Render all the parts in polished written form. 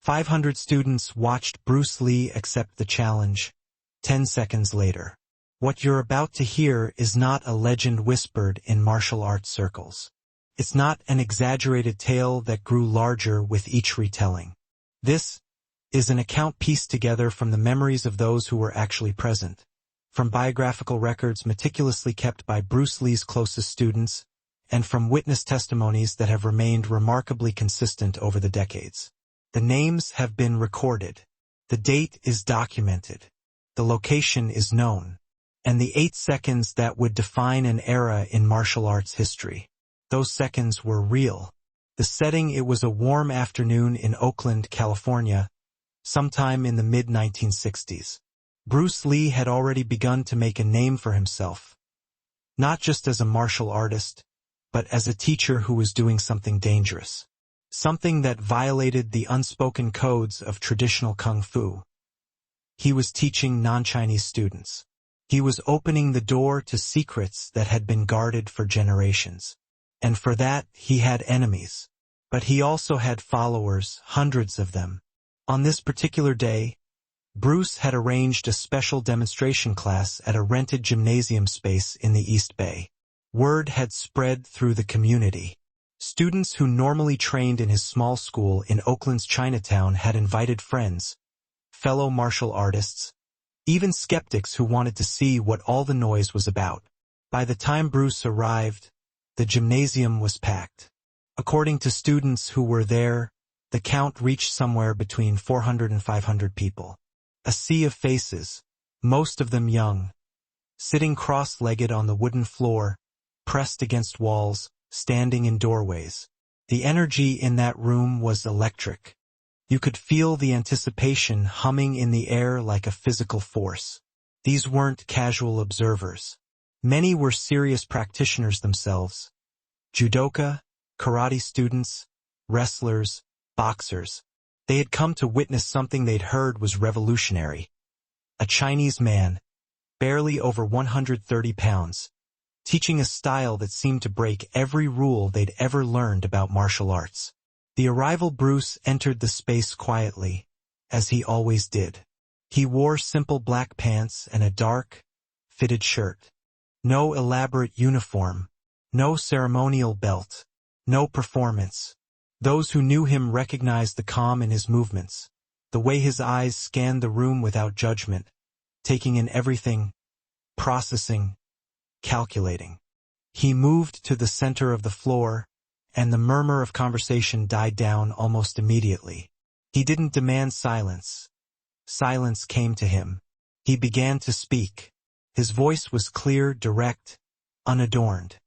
500 students watched Bruce Lee accept the challenge. 10 seconds later. What you're about to hear is not a legend whispered in martial arts circles. It's not an exaggerated tale that grew larger with each retelling. This is an account pieced together from the memories of those who were actually present, from biographical records meticulously kept by Bruce Lee's closest students, and from witness testimonies that have remained remarkably consistent over the decades. The names have been recorded. The date is documented. The location is known. And the 8 seconds that would define an era in martial arts history. Those seconds were real. The setting, it was a warm afternoon in Oakland, California, sometime in the mid-1960s. Bruce Lee had already begun to make a name for himself, not just as a martial artist, but as a teacher who was doing something dangerous, something that violated the unspoken codes of traditional kung fu. He was teaching non-Chinese students. He was opening the door to secrets that had been guarded for generations. And for that, he had enemies. But he also had followers, hundreds of them. On this particular day, Bruce had arranged a special demonstration class at a rented gymnasium space in the East Bay. Word had spread through the community. Students who normally trained in his small school in Oakland's Chinatown had invited friends, fellow martial artists, even skeptics who wanted to see what all the noise was about. By the time Bruce arrived, the gymnasium was packed. According to students who were there, the count reached somewhere between 400 and 500 people. A sea of faces, most of them young, sitting cross-legged on the wooden floor, pressed against walls, standing in doorways. The energy in that room was electric. You could feel the anticipation humming in the air like a physical force. These weren't casual observers. Many were serious practitioners themselves. Judoka, karate students, wrestlers, boxers. They had come to witness something they'd heard was revolutionary. A Chinese man, barely over 130 pounds, teaching a style that seemed to break every rule they'd ever learned about martial arts. The arrival Bruce entered the space quietly, as he always did. He wore simple black pants and a dark, fitted shirt. No elaborate uniform, no ceremonial belt, no performance. Those who knew him recognized the calm in his movements, the way his eyes scanned the room without judgment, taking in everything, processing, calculating. He moved to the center of the floor, and the murmur of conversation died down almost immediately. He didn't demand silence. Silence came to him. He began to speak. His voice was clear, direct, unadorned.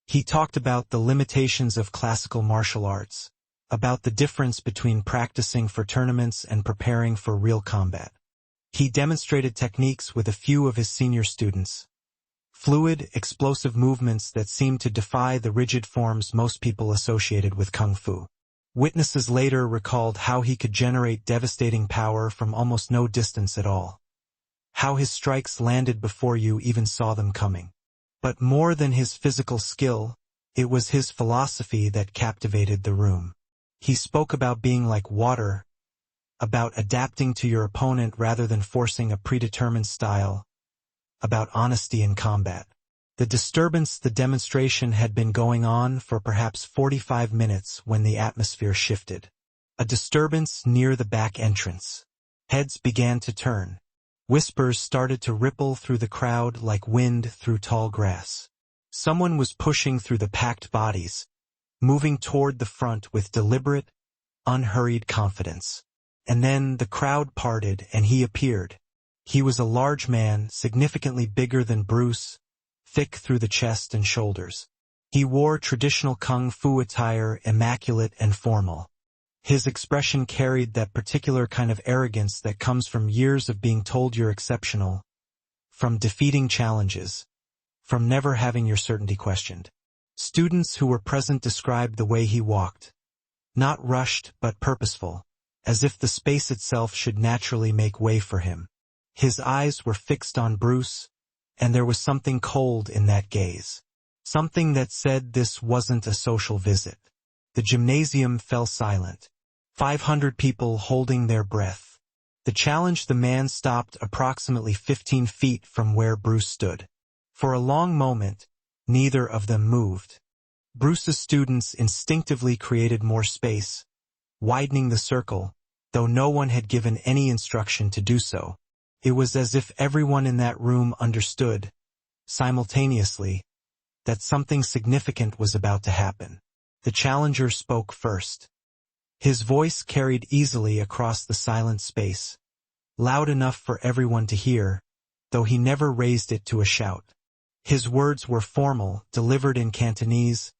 He talked about the limitations of classical martial arts, about the difference between practicing for tournaments and preparing for real combat. He demonstrated techniques with a few of his senior students. Fluid, explosive movements that seemed to defy the rigid forms most people associated with kung fu. Witnesses later recalled how he could generate devastating power from almost no distance at all. How his strikes landed before you even saw them coming. But more than his physical skill, it was his philosophy that captivated the room. He spoke about being like water, about adapting to your opponent rather than forcing a predetermined style, about honesty in combat. The demonstration had been going on for perhaps 45 minutes when the atmosphere shifted. A disturbance near the back entrance. Heads began to turn. Whispers started to ripple through the crowd like wind through tall grass. Someone was pushing through the packed bodies, moving toward the front with deliberate, unhurried confidence. And then the crowd parted and he appeared. He was a large man, significantly bigger than Bruce, thick through the chest and shoulders. He wore traditional kung fu attire, immaculate and formal. His expression carried that particular kind of arrogance that comes from years of being told you're exceptional, from defeating challenges, from never having your certainty questioned. Students who were present described the way he walked. Not rushed, but purposeful, as if the space itself should naturally make way for him. His eyes were fixed on Bruce, and there was something cold in that gaze. Something that said this wasn't a social visit. The gymnasium fell silent. 500 people holding their breath. The challenge, the man stopped approximately 15 feet from where Bruce stood. For a long moment, neither of them moved. Bruce's students instinctively created more space, widening the circle, though no one had given any instruction to do so. It was as if everyone in that room understood, simultaneously, that something significant was about to happen. The challenger spoke first. His voice carried easily across the silent space, loud enough for everyone to hear, though he never raised it to a shout. His words were formal, delivered in Cantonese,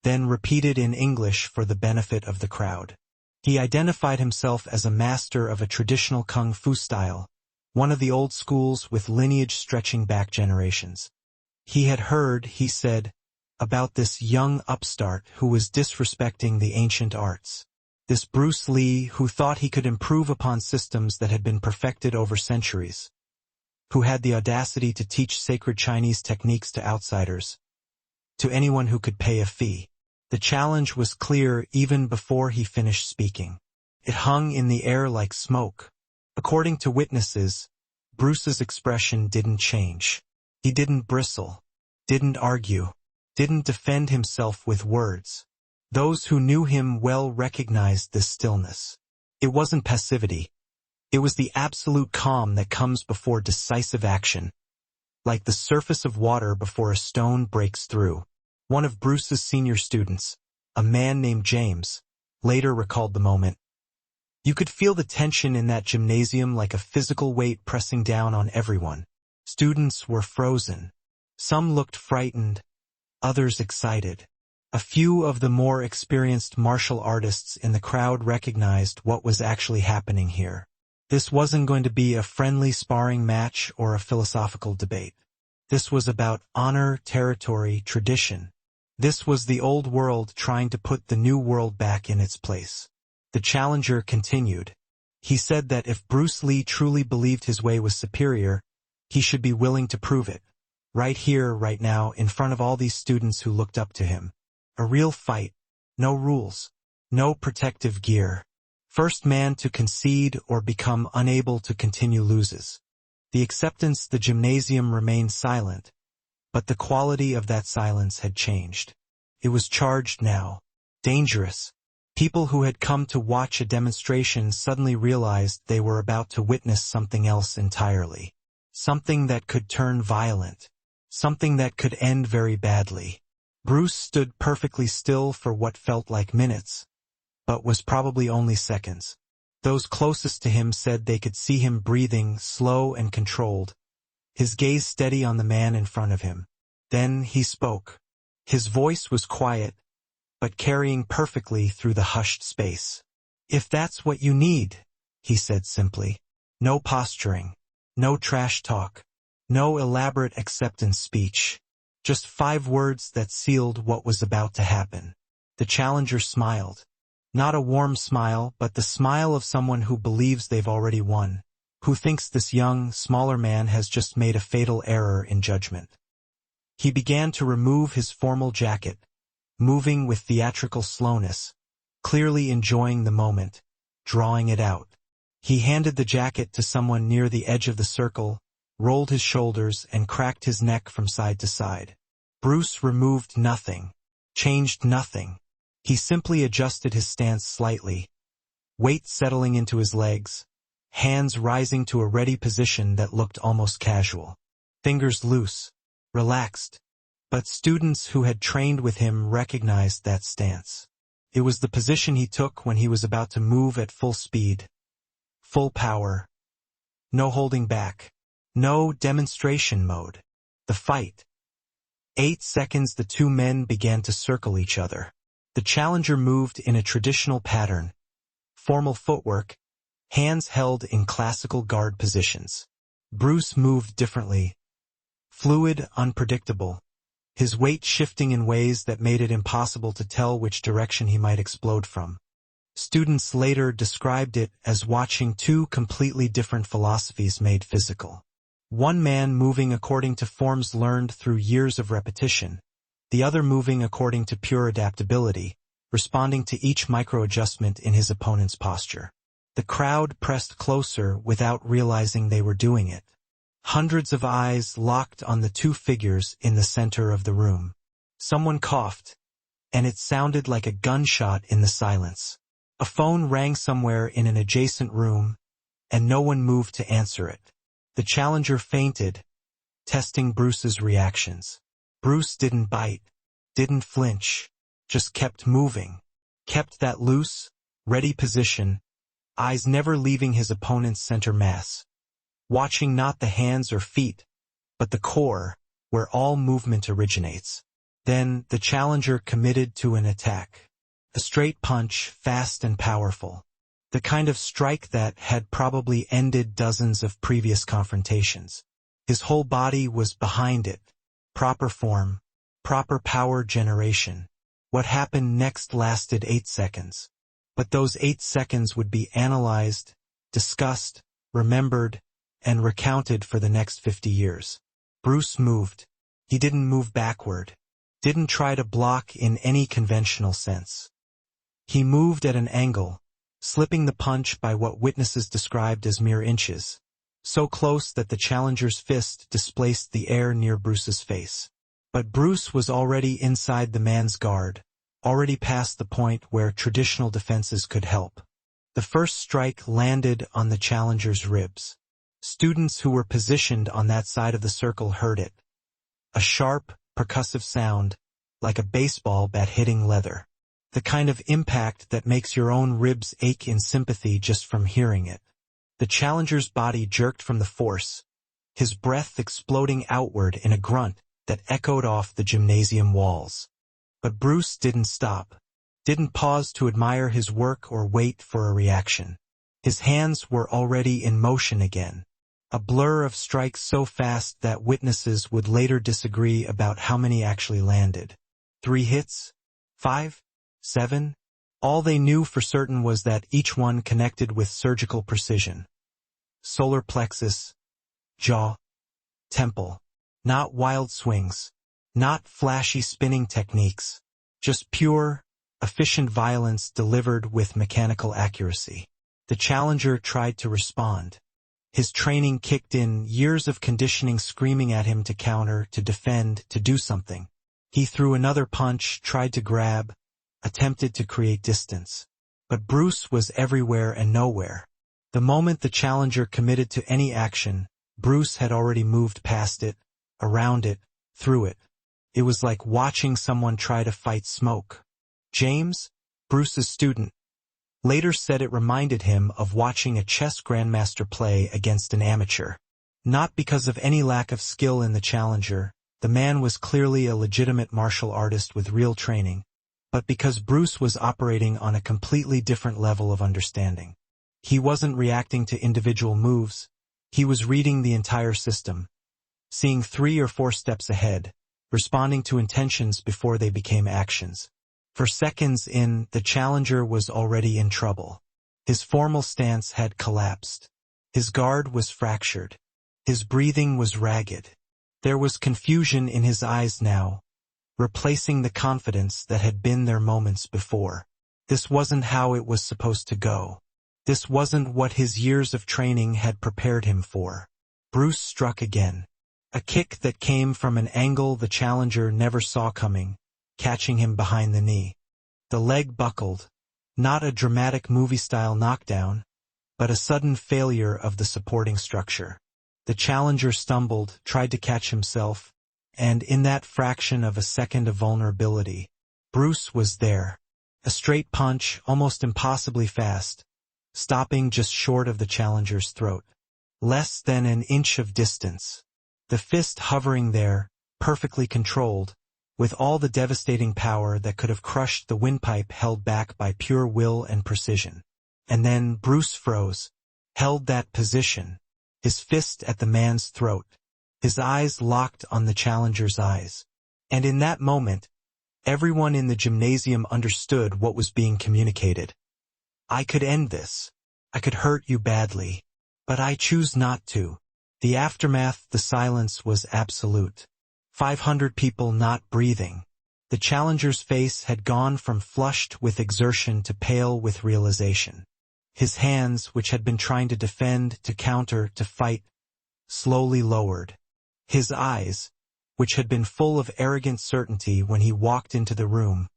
then repeated in English for the benefit of the crowd. He identified himself as a master of a traditional kung fu style, one of the old schools with lineage stretching back generations. He had heard, he said, about this young upstart who was disrespecting the ancient arts. This Bruce Lee who thought he could improve upon systems that had been perfected over centuries, who had the audacity to teach sacred Chinese techniques to outsiders, to anyone who could pay a fee. The challenge was clear even before he finished speaking. It hung in the air like smoke. According to witnesses, Bruce's expression didn't change. He didn't bristle, didn't argue, didn't defend himself with words. Those who knew him well recognized this stillness. It wasn't passivity. It was the absolute calm that comes before decisive action, like the surface of water before a stone breaks through. One of Bruce's senior students, a man named James, later recalled the moment. You could feel the tension in that gymnasium like a physical weight pressing down on everyone. Students were frozen. Some looked frightened, others excited. A few of the more experienced martial artists in the crowd recognized what was actually happening here. This wasn't going to be a friendly sparring match or a philosophical debate. This was about honor, territory, tradition. This was the old world trying to put the new world back in its place. The challenger continued. He said that if Bruce Lee truly believed his way was superior, he should be willing to prove it. Right here, right now, in front of all these students who looked up to him. A real fight. No rules. No protective gear. First man to concede or become unable to continue loses. The acceptance, the gymnasium remained silent, but the quality of that silence had changed. It was charged now. Dangerous. People who had come to watch a demonstration suddenly realized they were about to witness something else entirely. Something that could turn violent. Something that could end very badly. Bruce stood perfectly still for what felt like minutes, but was probably only seconds. Those closest to him said they could see him breathing, slow and controlled, his gaze steady on the man in front of him. Then he spoke. His voice was quiet, but carrying perfectly through the hushed space. "If that's what you need," he said simply. No posturing, no trash talk, no elaborate acceptance speech. Just 5 words that sealed what was about to happen. The challenger smiled. Not a warm smile, but the smile of someone who believes they've already won, who thinks this young, smaller man has just made a fatal error in judgment. He began to remove his formal jacket, moving with theatrical slowness, clearly enjoying the moment, drawing it out. He handed the jacket to someone near the edge of the circle, rolled his shoulders, and cracked his neck from side to side. Bruce removed nothing, changed nothing. He simply adjusted his stance slightly, weight settling into his legs, hands rising to a ready position that looked almost casual. Fingers loose, relaxed. But students who had trained with him recognized that stance. It was the position he took when he was about to move at full speed, full power. No holding back. No demonstration mode. The fight. 8 seconds the two men began to circle each other. The challenger moved in a traditional pattern. Formal footwork, hands held in classical guard positions. Bruce moved differently. Fluid, unpredictable. His weight shifting in ways that made it impossible to tell which direction he might explode from. Students later described it as watching 2 completely different philosophies made physical. One man moving according to forms learned through years of repetition, the other moving according to pure adaptability, responding to each micro-adjustment in his opponent's posture. The crowd pressed closer without realizing they were doing it. Hundreds of eyes locked on the two figures in the center of the room. Someone coughed, and it sounded like a gunshot in the silence. A phone rang somewhere in an adjacent room, and no one moved to answer it. The challenger fainted, testing Bruce's reactions. Bruce didn't bite, didn't flinch, just kept moving, kept that loose, ready position, eyes never leaving his opponent's center mass, watching not the hands or feet, but the core, where all movement originates. Then the challenger committed to an attack. A straight punch, fast and powerful. The kind of strike that had probably ended dozens of previous confrontations. His whole body was behind it. Proper form, proper power generation. What happened next lasted 8 seconds. But those 8 seconds would be analyzed, discussed, remembered, and recounted for the next 50 years. Bruce moved. He didn't move backward. Didn't try to block in any conventional sense. He moved at an angle, slipping the punch by what witnesses described as mere inches, so close that the challenger's fist displaced the air near Bruce's face. But Bruce was already inside the man's guard, already past the point where traditional defenses could help. The first strike landed on the challenger's ribs. Students who were positioned on that side of the circle heard it. A sharp, percussive sound, like a baseball bat hitting leather. The kind of impact that makes your own ribs ache in sympathy just from hearing it. The challenger's body jerked from the force, his breath exploding outward in a grunt that echoed off the gymnasium walls. But Bruce didn't stop, didn't pause to admire his work or wait for a reaction. His hands were already in motion again, a blur of strikes so fast that witnesses would later disagree about how many actually landed. 3 hits? 5? 7? All they knew for certain was that each one connected with surgical precision. Solar plexus, jaw, temple. Not wild swings, not flashy spinning techniques, just pure, efficient violence delivered with mechanical accuracy. The challenger tried to respond. His training kicked in, years of conditioning screaming at him to counter, to defend, to do something. He threw another punch, tried to grab, attempted to create distance. But Bruce was everywhere and nowhere. The moment the challenger committed to any action, Bruce had already moved past it, around it, through it. It was like watching someone try to fight smoke. James, Bruce's student, later said it reminded him of watching a chess grandmaster play against an amateur. Not because of any lack of skill in the challenger, the man was clearly a legitimate martial artist with real training, but because Bruce was operating on a completely different level of understanding. He wasn't reacting to individual moves, he was reading the entire system, seeing 3 or 4 steps ahead, responding to intentions before they became actions. For seconds in, the challenger was already in trouble. His formal stance had collapsed. His guard was fractured. His breathing was ragged. There was confusion in his eyes now, replacing the confidence that had been there moments before. This wasn't how it was supposed to go. This wasn't what his years of training had prepared him for. Bruce struck again. A kick that came from an angle the challenger never saw coming, catching him behind the knee. The leg buckled, not a dramatic movie-style knockdown, but a sudden failure of the supporting structure. The challenger stumbled, tried to catch himself, and in that fraction of a second of vulnerability, Bruce was there. A straight punch, almost impossibly fast, stopping just short of the challenger's throat. Less than an inch of distance. The fist hovering there, perfectly controlled, with all the devastating power that could have crushed the windpipe held back by pure will and precision. And then Bruce froze, held that position, his fist at the man's throat, his eyes locked on the challenger's eyes. And in that moment, everyone in the gymnasium understood what was being communicated. I could end this. I could hurt you badly. But I choose not to. The aftermath, the silence was absolute. 500 people not breathing. The challenger's face had gone from flushed with exertion to pale with realization. His hands, which had been trying to defend, to counter, to fight, slowly lowered. His eyes, which had been full of arrogant certainty when he walked into the room,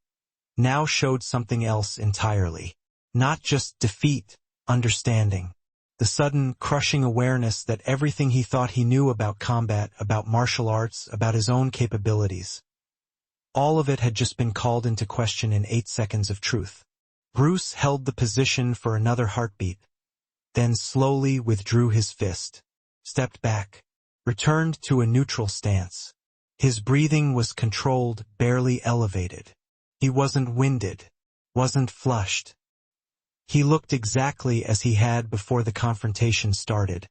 now showed something else entirely. Not just defeat, understanding. The sudden, crushing awareness that everything he thought he knew about combat, about martial arts, about his own capabilities, all of it had just been called into question in 8 seconds of truth. Bruce held the position for another heartbeat, then slowly withdrew his fist, stepped back, returned to a neutral stance. His breathing was controlled, barely elevated. He wasn't winded, wasn't flushed. He looked exactly as he had before the confrontation started,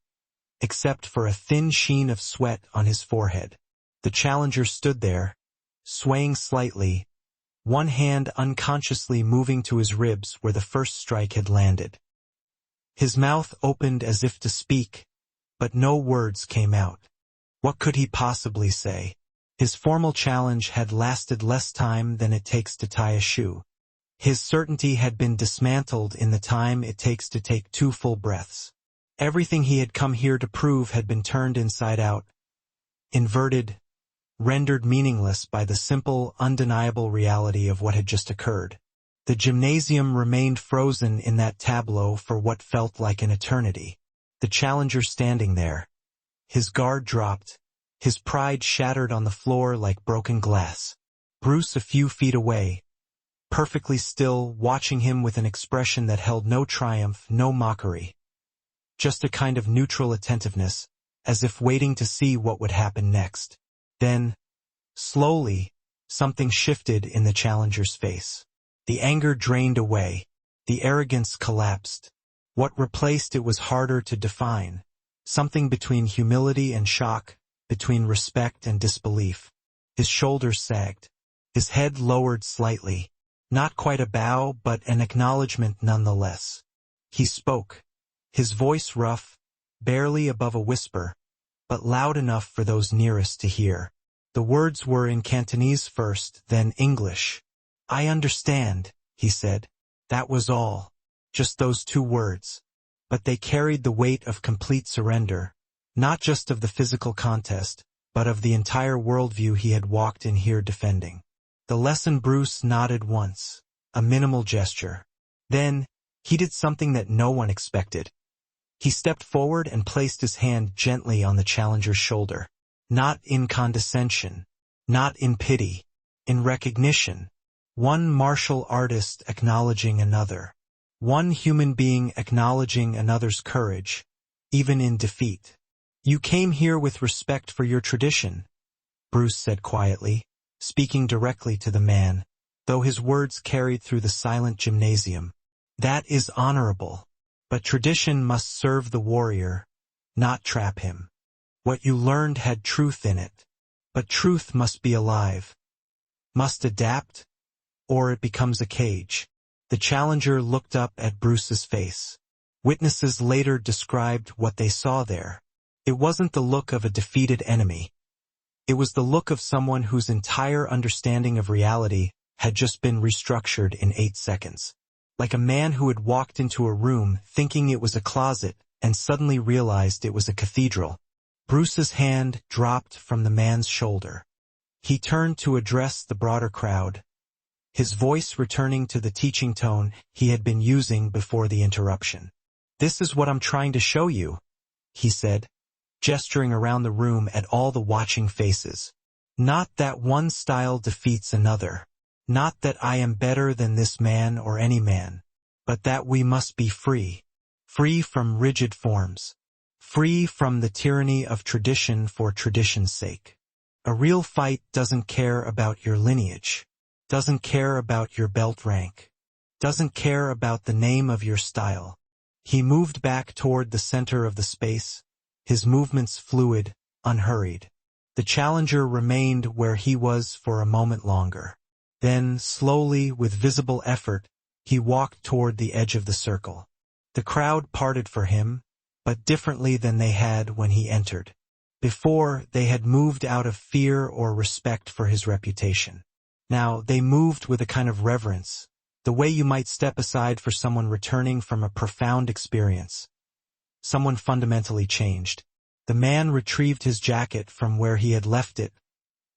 except for a thin sheen of sweat on his forehead. The challenger stood there, swaying slightly, one hand unconsciously moving to his ribs where the first strike had landed. His mouth opened as if to speak, but no words came out. What could he possibly say? His formal challenge had lasted less time than it takes to tie a shoe. His certainty had been dismantled in the time it takes to take 2 full breaths. Everything he had come here to prove had been turned inside out, inverted, rendered meaningless by the simple, undeniable reality of what had just occurred. The gymnasium remained frozen in that tableau for what felt like an eternity. The challenger standing there, his guard dropped, his pride shattered on the floor like broken glass. Bruce a few feet away, perfectly still, watching him with an expression that held no triumph, no mockery. Just a kind of neutral attentiveness, as if waiting to see what would happen next. Then, slowly, something shifted in the challenger's face. The anger drained away. The arrogance collapsed. What replaced it was harder to define. Something between humility and shock, between respect and disbelief. His shoulders sagged. His head lowered slightly. Not quite a bow, but an acknowledgement nonetheless. He spoke. His voice rough, barely above a whisper, but loud enough for those nearest to hear. The words were in Cantonese first, then English. "I understand," he said. That was all. Just those 2 words. But they carried the weight of complete surrender, not just of the physical contest, but of the entire worldview he had walked in here defending. The lesson Bruce nodded once, a minimal gesture. Then, he did something that no one expected. He stepped forward and placed his hand gently on the challenger's shoulder. Not in condescension, not in pity, in recognition. One martial artist acknowledging another. One human being acknowledging another's courage, even in defeat. "You came here with respect for your tradition," Bruce said quietly, speaking directly to the man, though his words carried through the silent gymnasium. "That is honorable. But tradition must serve the warrior, not trap him. What you learned had truth in it, but truth must be alive. Must adapt, or it becomes a cage." The challenger looked up at Bruce's face. Witnesses later described what they saw there. It wasn't the look of a defeated enemy. It was the look of someone whose entire understanding of reality had just been restructured in 8 seconds. Like a man who had walked into a room thinking it was a closet and suddenly realized it was a cathedral. Bruce's hand dropped from the man's shoulder. He turned to address the broader crowd, his voice returning to the teaching tone he had been using before the interruption. "This is what I'm trying to show you," he said, gesturing around the room at all the watching faces. "Not that one style defeats another. Not that I am better than this man or any man, but that we must be free. Free from rigid forms. Free from the tyranny of tradition for tradition's sake. A real fight doesn't care about your lineage, doesn't care about your belt rank, doesn't care about the name of your style." He moved back toward the center of the space, his movements fluid, unhurried. The challenger remained where he was for a moment longer. Then, slowly, with visible effort, he walked toward the edge of the circle. The crowd parted for him, but differently than they had when he entered. Before, they had moved out of fear or respect for his reputation. Now, they moved with a kind of reverence, the way you might step aside for someone returning from a profound experience. Someone fundamentally changed. The man retrieved his jacket from where he had left it,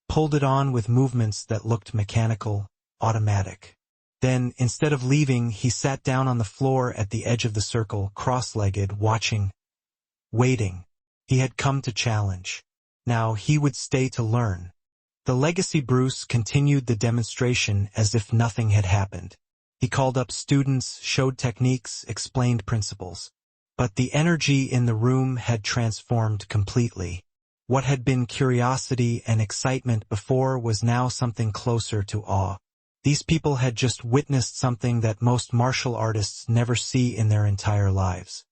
pulled it on with movements that looked mechanical, automatic. Then, instead of leaving, he sat down on the floor at the edge of the circle, cross-legged, watching, waiting. He had come to challenge. Now he would stay to learn. The legacy Bruce continued the demonstration as if nothing had happened. He called up students, showed techniques, explained principles. But the energy in the room had transformed completely. What had been curiosity and excitement before was now something closer to awe. These people had just witnessed something that most martial artists never see in their entire lives.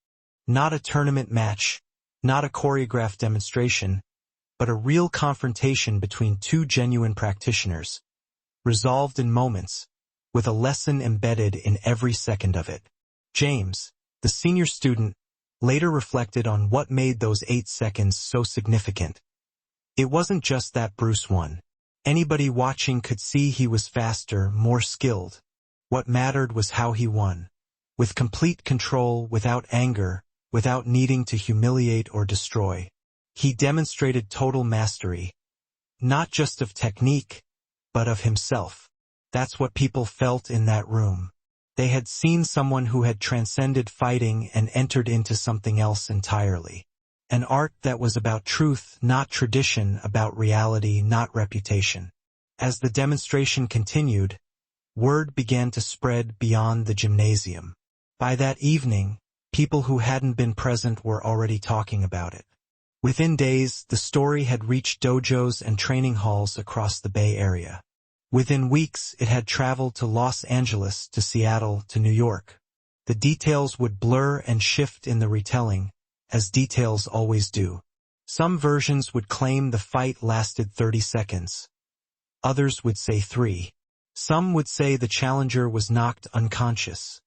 Not a tournament match, not a choreographed demonstration, but a real confrontation between two genuine practitioners, resolved in moments, with a lesson embedded in every second of it. James, the senior student, later reflected on what made those 8 seconds so significant. It wasn't just that Bruce won. Anybody watching could see he was faster, more skilled. What mattered was how he won. With complete control, without anger, without needing to humiliate or destroy. He demonstrated total mastery. Not just of technique, but of himself. That's what people felt in that room. They had seen someone who had transcended fighting and entered into something else entirely. An art that was about truth, not tradition, about reality, not reputation. As the demonstration continued, word began to spread beyond the gymnasium. By that evening, people who hadn't been present were already talking about it. Within days, the story had reached dojos and training halls across the Bay Area. Within weeks, it had traveled to Los Angeles, to Seattle, to New York. The details would blur and shift in the retelling, as details always do. Some versions would claim the fight lasted 30 seconds. Others would say 3. Some would say the challenger was knocked unconscious.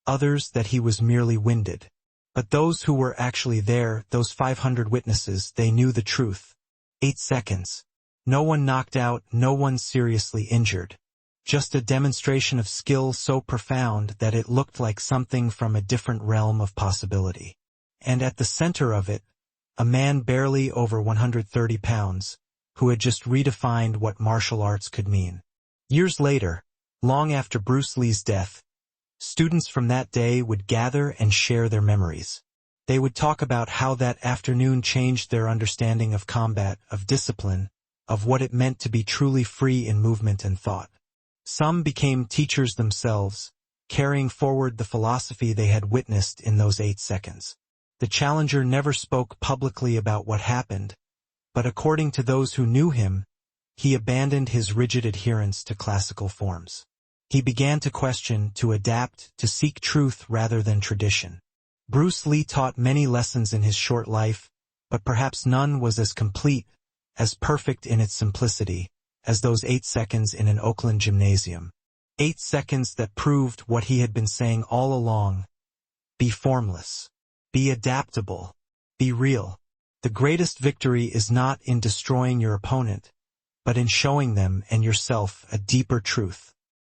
Others that he was merely winded. But those who were actually there, those 500 witnesses, they knew the truth. 8 seconds. No one knocked out, no one seriously injured. Just a demonstration of skill so profound that it looked like something from a different realm of possibility. And at the center of it, a man barely over 130 pounds, who had just redefined what martial arts could mean. Years later, long after Bruce Lee's death, students from that day would gather and share their memories. They would talk about how that afternoon changed their understanding of combat, of discipline, of what it meant to be truly free in movement and thought. Some became teachers themselves, carrying forward the philosophy they had witnessed in those 8 seconds. The challenger never spoke publicly about what happened, but according to those who knew him, he abandoned his rigid adherence to classical forms. He began to question, to adapt, to seek truth rather than tradition. Bruce Lee taught many lessons in his short life, but perhaps none was as complete, as perfect in its simplicity, as those 8 seconds in an Oakland gymnasium. 8 seconds that proved what he had been saying all along. Be formless. Be adaptable. Be real. The greatest victory is not in destroying your opponent, but in showing them and yourself a deeper truth.